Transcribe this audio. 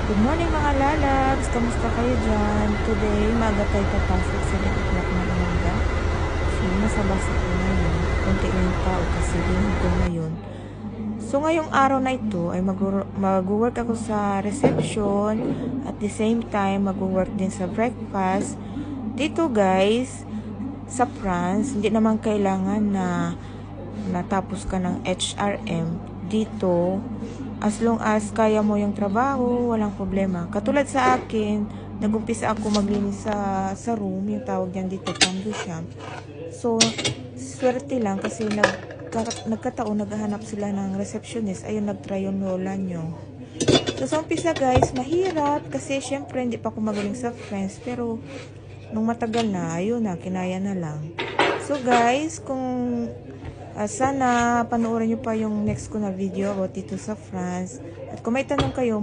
Good morning mga lalabs! Kamusta kayo dyan? Today, maaga tayo papasok sa 7 o'clock ng umaga. So, nasa basa ko ngayon. Kunti lang yung tao kasi linggo ngayon. So, ngayong araw na ito ay mag-work ako sa reception. At the same time, mag-work din sa breakfast. Dito guys, sa France, hindi naman kailangan na natapos ka ng HRM. Dito, as long as kaya mo yung trabaho, walang problema. Katulad sa akin, nag-umpisa ako maglinis sa room, yung tawag niyan dito, Pandu Shop. So, swerte lang kasi nagkataon, naghahanap sila ng receptionist. Ayun, nag-try yung lola nyo. So, sa umpisa guys, mahirap kasi syempre hindi pa ako magaling sa French. Pero, nung matagal na, ayun na, kinaya na lang. So guys, kung sana panoorin nyo pa yung next ko na video about dito sa France. At kung may tanong kayo,